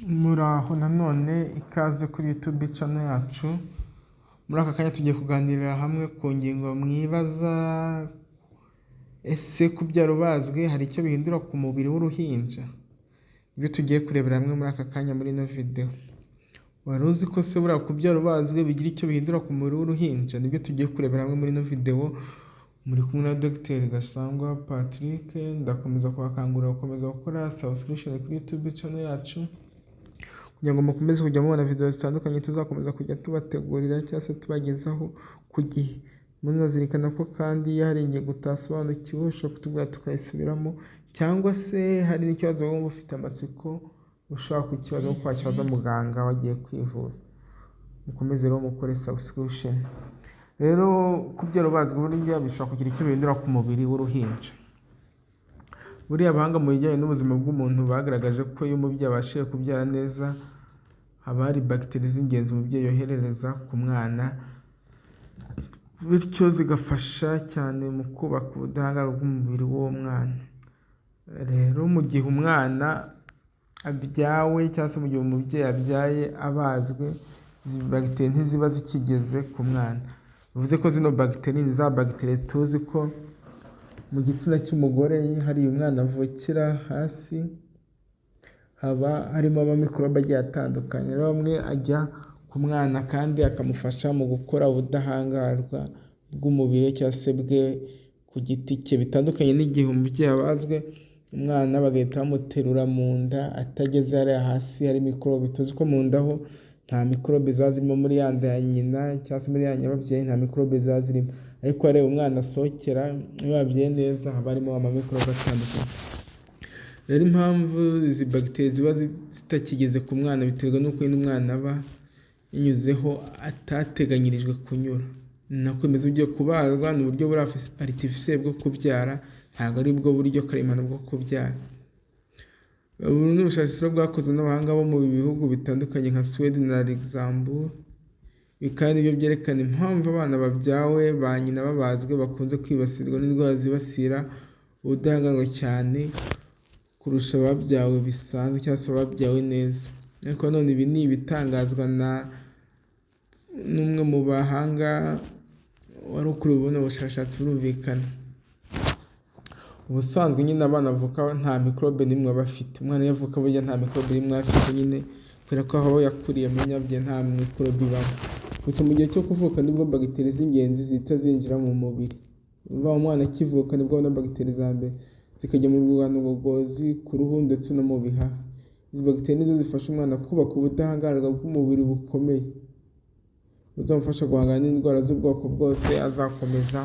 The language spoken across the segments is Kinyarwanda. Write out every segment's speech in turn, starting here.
Muraho nanone ikaze kuri YouTube channel yacu. Muri aka kanya tugiye kuganirira hamwe ku ngingo mwibaza, ese kubyara ubazwe hari icyo bihindura ku mubiri w'uruhinja? Ibyo tugiye kurebera hamwe muri aka kanya muri ino video. Wari uzi ko se buriya kubyara ubazwe bigira icyo bihindura ku mubiri w'uruhinja? Nibyo tugiye kurebera hamwe muri ino video. Muri kumwe na Dr Gasangwa Patrick. Ndakomeza kubakangurira gukomeza gukora subscription kuri YouTube channel yacu, kugira ngo mukomeze kujya mubona video zitandukanye tuzakomeza kujya tubategurira cyangwa se tubagezaho ku gihe. Munazirikana ko kandi iyo hari ingingo utasobanukiwe ushobora kutubwira tukayisubiramo, cyangwa se hari n'ikibazo wumva ufite amatsiko ushobora kukibaza ko wakibaza muganga wagiye kwivuza. Mukomeze rero mukore subscription. Rero kubyara ubazwe burya bishobora kugira icyo bihindura ku mubiri w'uruhinja. Buriya abahanga mu bijyanye n'ubuzima bw'umuntu bagaragaje ko iyo umubyeyi abashije kubyara neza, haba hari bagiteri z'ingenzi umubyeyi yoherereza ku mwana, bityo zigafasha cyane mu kubaka ubudahangarwa bw'umubiri w'uwo mwana. Rero mu gihe umwana abyawe cyangwa se mu gihe umubyeyi abyaye abazwe, izi bagiteri ntiziba zikigeze ku mwana. Bivuze ko zino bagiteri ni za bagiteri tuzi ko mu gitsina cy'umugore hari umwana avukira hasi, haba harimo amamikorobe agiye atandukanye. Rero amwe ajya ku mwana kandi akamufasha mu gukora ubudahangarwa bw'umubiri cyangwa se bwe ku giti cye. Bitandukanye n'igihe umubyeyi abazwe, umwana bagahita bamuterura mu nda atageze hariya hasi hari mikorobe. Tuzi ko mu nda ho nta mikorobe ziba zirimo, muri ya nda ya nyina cyangwa se muri ya nyababyeyi nta mikorobe ziba zirimo. Ariko reba umwana asohokera, iyo babyaye neza haba harimo amamikorobe atandukanye. Rero impamvu izi bagiteri ziba zitakigeze ku mwana biterwa n'uko umwana aba yanyuzeho atateganyirijwe kunyura. Nako bimeze ugiye kubazwa, ni uburyo buri artificiel bwo kubyara, ntabwo ari bwo buryo karemano bwo kubyara. Ubu ni ubushakashatsi bwakozwe n'abahanga bo mu bihugu bitandukanye nka Sweden na Luxembourg. Bikaba nibyo byerekana impamvu abana babyawe ba nyina babazwe bakunze kwibasirwa n'indwara zibasira ubudahangarwa cyane kurusha ababyawe bisanzwe cyangwa se ababyawe neza. Ariko none ibi ni ibitangazwa n'umwe mu bahanga wari ukuri ubona ubushakashatsi burumvikana. Ubusanzwe nyine abana bavuka nta mikorobe n'imwe bafite. Umwana iyo avuka burya nta mikorobe n'imwe afite nyine, kubera ko aho yakuriye mu nyabye nta mikorobe ibamo. Gusa mu gihe cyo kuvuka nibwo bagiteri z'ingenzi zihita zinjira mu mubiri. Umwana akivuka nibwo abona bagiteri za mbere zikajya mu rwungano-ngogozi, ku ruhu ndetse no mu bihaha. Izi bagiteri nizo zifasha umwana kubaka ubudahangarwa bw'umubiri bukomeye, buzamufasha guhangana n'indwara z'ubwoko bwose azakomeza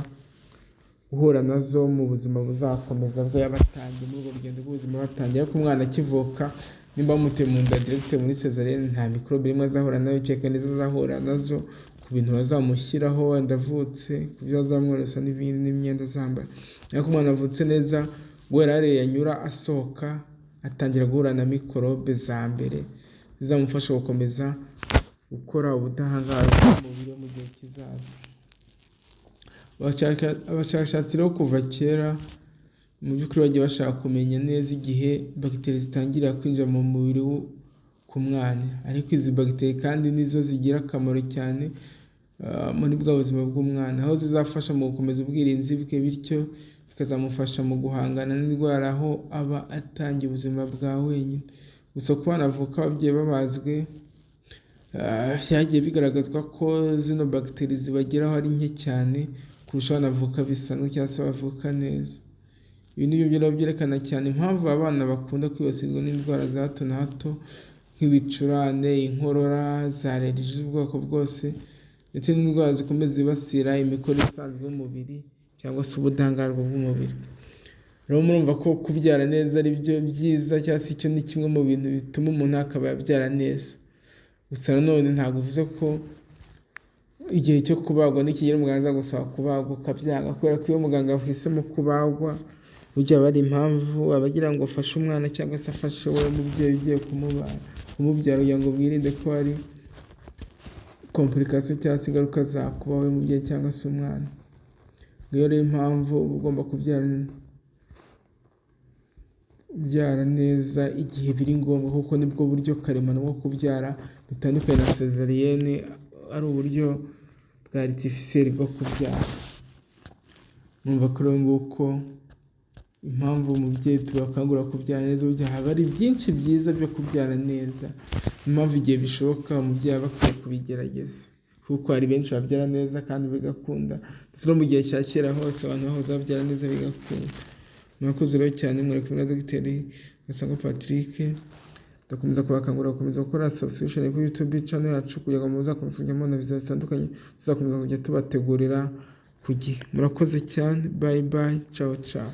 guhura nazo mu buzima buzakomeza bwo yabatangiye muri urwo rugendo rw'ubuzima batangiye. Ariko umwana akivuka, nimba bamuteye mu nda direct muri cesarienne, nta mikorobe rimwe azahura nayo, cyeka nizo azahura nazo ku bintu bazamushyiraho wenda avutse, ku byo azamworosa n'ibindi n'imyenda azambara. Ariko umwana avutse neza, guhera hariya yanyura asohoka atangira guhura na mikorobe za mbere zizamufasha gukomeza gukora ubudahangarwa bw'umubiri mu gihe kizaza. Abashakashatsi rero kuva kera mu by'ukuri bagiye bashaka kumenya neza igihe bagiteri zitangirira kwinjira mu mubiri ku mwana. Ariko izi bagiteri kandi nizo zigira akamaro cyane muri bwa buzima bw'umwana, aho zizafasha mu gukomeza ubwirinzi bwe, bityo bikazamufasha mu guhangana n'indwara aho aba atangiye ubuzima bwa wenyine. Gusa ku bana bavuka ababyeyi babazwe, byagiye bigaragazwa ko zino bagiteri zibageraho ari nke cyane kurusha abana bavuka bisanzwe cyangwa se bavuka neza. Ibi ni byo byerekana cyane impamvu abana bakunda kwibasirwa n'indwara za hato na hato nk'ibicurane, inkorora, za allergie z'ubwoko bwose, ndetse n'indwara zikomeza zibasira imikorere isanzwe y'umubiri cyangwa se ubudahangarwa bw'umubiri. Rero murumva ko kubyara neza ari byo byiza, cyangwa se icyo ni kimwe mu bintu bituma umuntu akaba yabyara neza. Gusa nanone ntabwo bivuze ko igihe cyo kubagwa nikigera umuganga azagusaba kubagwa ukabyanga, kubera ko iyo muganga ahisemo kubagwa burya aba ari impamvu abagira ngo afashe umwana cyangwa se afashe wowe mubyeyi ugiye kumubyara, kugira ngo mwirinde ko hari complication cyangwa se ingaruka zakuba wowe mubyeyi cyangwa se umwana. Rero impamvu ugomba kubyara kubyara neza igihe biri ngombwa, kuko nibwo buryo karemano bwo kubyara bitandukanye na sezariyene ari uburyo bwa aritifisiyeri bwo kubyara. Numva ko rero nguko impamvu umubyeyi tubakangurira kubyara neza, burya haba ari byinshi byiza byo kubyara neza, impamvu igihe bishoboka umubyeyi aba akwiye kubigerageza, kuko hari benshi babyara neza kandi bigakunda, ndetse no mu gihe cya kera hose abantu bahoze babyara neza bigakunda. Murakoze rero cyane, mwari kumwe na Dogiteri Gasangwa Patrick, ndakomeza kubakangurira gukomeza gukora subscription kuri YouTube channel yacu kugira ngo muzakomeze kujya mubona video zitandukanye tuzakomeza kujya tubategurira ku gihe. Murakoze cyane, bye bye, ciao ciao.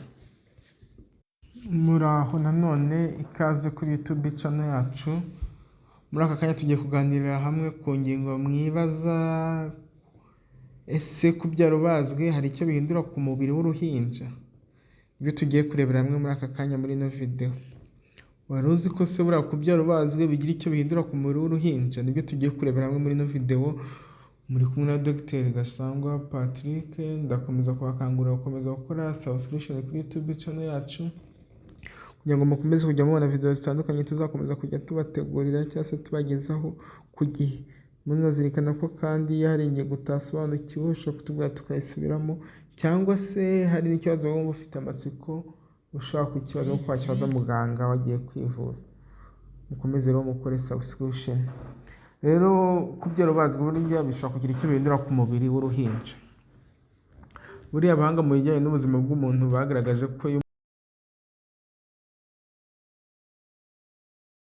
Muraho nanone, ikaze kuri YouTube channel yacu. Muri aka kanya tugiye kuganirira hamwe ku ngingo mwibaza, ese kubyara ubazwe hari icyo bihindura ku mubiri w'uruhinja? Ibyo tugiye kurebera hamwe muri aka kanya muri ino video. Wari uzi ko se buriya kubyara ubazwe bigira icyo bihindura ku mubiri w'uruhinja? Nibyo tugiye kurebera hamwe muri ino video. Muri kumwe na Dogiteri Gasangwa Patrick, ndakomeza kubakangurira gukomeza gukora subscription kuri YouTube channel yacu kugira ngo mukomeze kujya mubona video zitandukanye tuzakomeza kujya tubategurira cyangwa se tubagezaho ku gihe. Munazirikana ko kandi iyo hari ingingo utasobanukiwe ushobora kutubwira tukayisubiramo, cyangwa se hari n'ikibazo wumva ufite amatsiko ushaka kukibaza ko wakibaza muganga wagiye kwivuza. Mukomeze rero mukore subscription. Rero kubyara ubazwe burya bishobora kugira icyo bihindura ku mubiri w'uruhinja. Buriya abahanga mu bijyanye n'ubuzima bw'umuntu bagaragaje ko